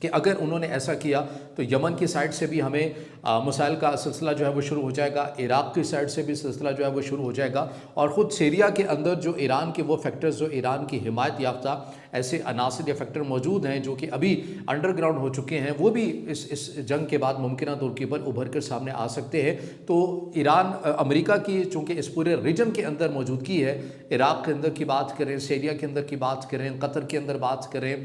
کہ اگر انہوں نے ایسا کیا تو یمن کی سائڈ سے بھی ہمیں مسائل کا سلسلہ جو ہے وہ شروع ہو جائے گا، عراق کی سائڈ سے بھی سلسلہ جو ہے وہ شروع ہو جائے گا، اور خود سیریا کے اندر جو ایران کے وہ فیکٹرز، جو ایران کی حمایت یافتہ ایسے عناصر یا فیکٹر موجود ہیں جو کہ ابھی انڈر گراؤنڈ ہو چکے ہیں، وہ بھی اس جنگ کے بعد ممکنہ طور کے پر ابھر کر سامنے آ سکتے ہیں۔ تو ایران امریکہ کی چونکہ اس پورے ریجن کے اندر موجودگی ہے، عراق کے اندر کی بات کریں، سیریا کے اندر کی بات کریں، قطر کے اندر بات کریں،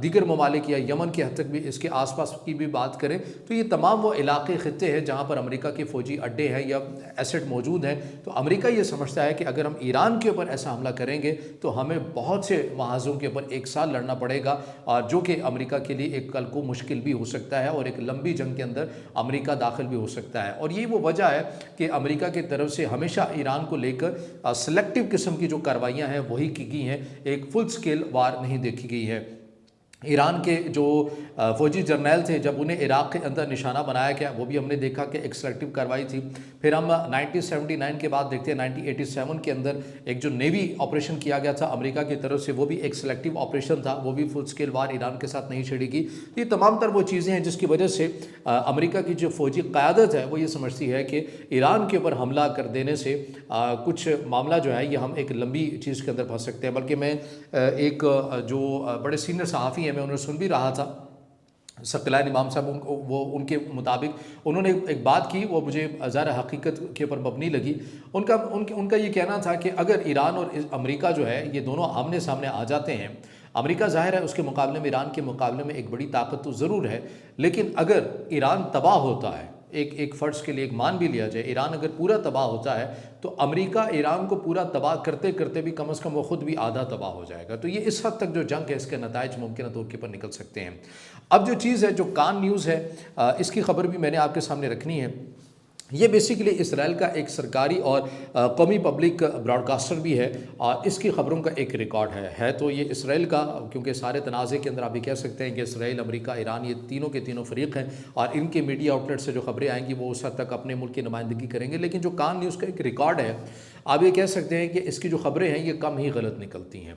دیگر ممالک یا یمن کے حد تک بھی اس کے آس پاس کی بھی بات کریں، تو یہ تمام وہ علاقے، خطے ہیں جہاں پر امریکہ کے فوجی اڈے ہیں یا ایسٹ موجود ہیں۔ تو امریکہ یہ سمجھتا ہے کہ اگر ہم ایران کے اوپر ایسا حملہ کریں گے تو ہمیں بہت سے محاذوں کے اوپر ایک سال لڑنا پڑے گا، اور جو کہ امریکہ کے لیے ایک کل کو مشکل بھی ہو سکتا ہے، اور ایک لمبی جنگ کے اندر امریکہ داخل بھی ہو سکتا ہے۔ اور یہ وہ وجہ ہے کہ امریکہ کی طرف سے ہمیشہ ایران کو لے کر سلیکٹو قسم کی جو کارروائیاں ہیں وہی کی گئی ہیں، ایک فل سکیل وار نہیں دیکھی گئی ہے۔ ایران کے جو فوجی جرنیل تھے، جب انہیں عراق کے اندر نشانہ بنایا گیا، وہ بھی ہم نے دیکھا کہ ایک سلیکٹو کارروائی تھی۔ پھر ہم 1979 کے بعد دیکھتے ہیں 1987 کے اندر ایک جو نیوی آپریشن کیا گیا تھا امریکہ کی طرف سے، وہ بھی ایک سلیکٹو آپریشن تھا، وہ بھی فل سکیل وار ایران کے ساتھ نہیں چھڑی گئی۔ یہ تمام تر وہ چیزیں ہیں جس کی وجہ سے امریکہ کی جو فوجی قیادت ہے وہ یہ سمجھتی ہے کہ ایران کے اوپر حملہ کر دینے سے کچھ معاملہ جو ہے یہ ہم ایک لمبی چیز کے اندر پھنس سکتے ہیں۔ بلکہ میں ایک جو بڑے سینئر صحافی ہیں، میں انہیں سن بھی رہا تھا، ثقلین امام صاحب، ان کے مطابق انہوں نے ایک بات کی، وہ مجھے ظاہر حقیقت کے اوپر مبنی لگی۔ ان کا یہ کہنا تھا کہ اگر ایران اور امریکہ جو ہے یہ دونوں آمنے سامنے آ جاتے ہیں، امریکہ ظاہر ہے اس کے مقابلے میں، ایران کے مقابلے میں ایک بڑی طاقت تو ضرور ہے، لیکن اگر ایران تباہ ہوتا ہے، ایک فرض کے لیے ایک مان بھی لیا جائے، ایران اگر پورا تباہ ہوتا ہے تو امریکہ ایران کو پورا تباہ کرتے کرتے بھی کم از کم وہ خود بھی آدھا تباہ ہو جائے گا۔ تو یہ اس حد تک جو جنگ ہے اس کے نتائج ممکنہ طور کے پر نکل سکتے ہیں۔ اب جو چیز ہے، جو کان نیوز ہے، اس کی خبر بھی میں نے آپ کے سامنے رکھنی ہے۔ یہ بیسیکلی اسرائیل کا ایک سرکاری اور قومی پبلک براڈ کاسٹر بھی ہے، اور اس کی خبروں کا ایک ریکارڈ ہے تو یہ اسرائیل کا، کیونکہ سارے تنازع کے اندر آپ یہ کہہ سکتے ہیں کہ اسرائیل، امریکہ، ایران، یہ تینوں کے تینوں فریق ہیں، اور ان کے میڈیا آؤٹلیٹ سے جو خبریں آئیں گی وہ اس حد تک اپنے ملک کی نمائندگی کریں گے۔ لیکن جو کان نیوز کا ایک ریکارڈ ہے، آپ یہ کہہ سکتے ہیں کہ اس کی جو خبریں ہیں یہ کم ہی غلط نکلتی ہیں۔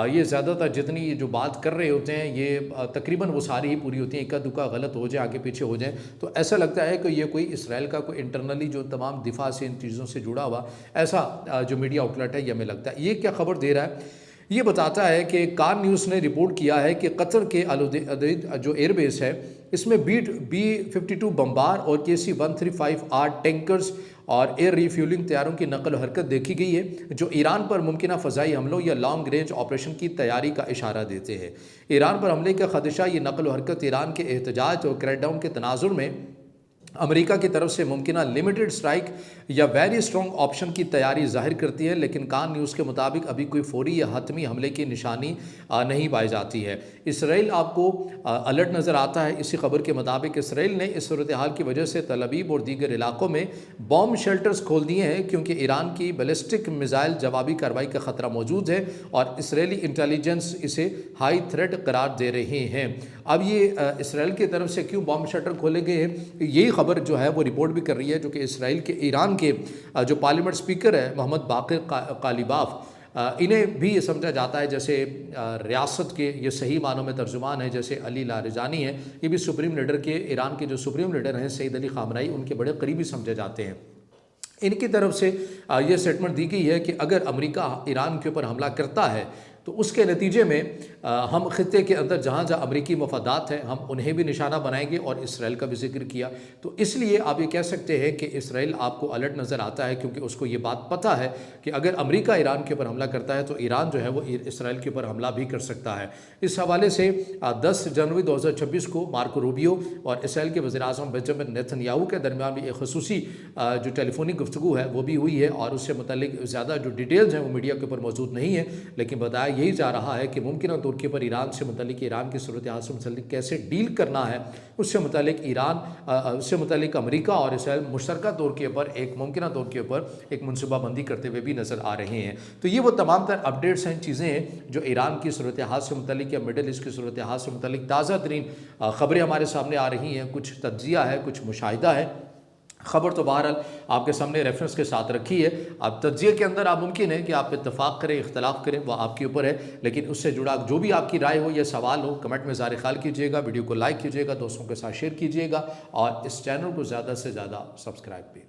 یہ زیادہ تر جتنی جو بات کر رہے ہوتے ہیں یہ تقریباً وہ ساری ہی پوری ہوتی ہیں، اکا دکا غلط ہو جائے، آگے پیچھے ہو جائیں، تو ایسا لگتا ہے کہ یہ کوئی اسرائیل کا کوئی انٹرنلی جو تمام دفاع سے ان چیزوں سے جڑا ہوا ایسا جو میڈیا آؤٹلیٹ ہے، یہ ہمیں لگتا ہے۔ یہ کیا خبر دے رہا ہے؟ یہ بتاتا ہے کہ کان نیوز نے رپورٹ کیا ہے کہ قطر کے العدید جو ایئر بیس ہے، اس میں B-52 بمبار اور KC-135R ٹینکرز اور ایئر ریفیولنگ طیاروں کی نقل و حرکت دیکھی گئی ہے، جو ایران پر ممکنہ فضائی حملوں یا لانگ رینج آپریشن کی تیاری کا اشارہ دیتے ہیں۔ ایران پر حملے کا خدشہ، یہ نقل و حرکت ایران کے احتجاج اور کریک ڈاؤن کے تناظر میں امریکہ کی طرف سے ممکنہ لمیٹڈ سٹرائک یا ویری سٹرونگ آپشن کی تیاری ظاہر کرتی ہے، لیکن کان نیوز کے مطابق ابھی کوئی فوری یا حتمی حملے کی نشانی نہیں پائی جاتی ہے۔ اسرائیل آپ کو الرٹ نظر آتا ہے۔ اسی خبر کے مطابق اسرائیل نے اس صورتحال کی وجہ سے تل ابیب اور دیگر علاقوں میں بام شیلٹرز کھول دیے ہیں، کیونکہ ایران کی بیلسٹک میزائل جوابی کارروائی کا خطرہ موجود ہے، اور اسرائیلی انٹیلیجنس اسے ہائی تھریٹ قرار دے رہے ہیں۔ اب یہ اسرائیل کی طرف سے کیوں بام شیلٹر کھولے گئے ہیں، یہی خبر جو ہے وہ رپورٹ بھی کر رہی ہے، جو کہ اسرائیل کے ایران کے جو پارلیمنٹ سپیکر ہے محمد باقر قالیباف، انہیں بھی یہ سمجھا جاتا ہے جیسے ریاست کے یہ صحیح معنوں میں ترجمان ہیں، جیسے علی لاریجانی ہیں، یہ بھی سپریم لیڈر کے، ایران کے جو سپریم لیڈر ہیں سعید علی خامنائی، ان کے بڑے قریبی سمجھے جاتے ہیں۔ ان کی طرف سے یہ سٹیٹمنٹ دی گئی ہے کہ اگر امریکہ ایران کے اوپر حملہ کرتا ہے تو اس کے نتیجے میں ہم خطے کے اندر جہاں جہاں امریکی مفادات ہیں ہم انہیں بھی نشانہ بنائیں گے، اور اسرائیل کا بھی ذکر کیا۔ تو اس لیے آپ یہ کہہ سکتے ہیں کہ اسرائیل آپ کو الرٹ نظر آتا ہے، کیونکہ اس کو یہ بات پتہ ہے کہ اگر امریکہ ایران کے اوپر حملہ کرتا ہے تو ایران جو ہے وہ اسرائیل کے اوپر حملہ بھی کر سکتا ہے۔ اس حوالے سے 10 جنوری 2026 کو مارکو روبیو اور اسرائیل کے وزیر اعظم بنجامن نیتن یاہو کے درمیان بھی ایک خصوصی جو ٹیلی فونک گفتگو ہے وہ بھی ہوئی ہے، اور اس سے متعلق زیادہ جو ڈیٹیلز ہیں وہ میڈیا کے اوپر موجود نہیں ہیں، لیکن بتایا یہی جا رہا ہے کہ ممکنہ طور کے پر ایران سے متعلق، ایران کی صورتحال سے متعلق کیسے ڈیل کرنا ہے، اس سے متعلق امریکہ اور اسرائیل مشترکہ طور کے اوپر ایک ممکنہ طور کے اوپر ایک منصوبہ بندی کرتے ہوئے بھی نظر آ رہے ہیں۔ تو یہ وہ تمام تر اپڈیٹس ہیں، چیزیں ہیں جو ایران کی صورتحال سے متعلق یا مڈل ایسٹ کی صورتحال سے متعلق تازہ ترین خبریں ہمارے سامنے آ رہی ہیں، کچھ تجزیہ ہے، کچھ مشاہدہ ہے۔ خبر تو بہرحال آپ کے سامنے ریفرنس کے ساتھ رکھی ہے. اب تجزیے کے اندر آپ ممکن ہے کہ آپ اتفاق کریں اختلاف کریں، وہ آپ کے اوپر ہے، لیکن اس سے جڑا جو بھی آپ کی رائے ہو یا سوال ہو کمنٹ میں ظاہر خیال کیجیے گا، ویڈیو کو لائک کیجیے گا، دوستوں کے ساتھ شیئر کیجیے گا، اور اس چینل کو زیادہ سے زیادہ سبسکرائب بھی.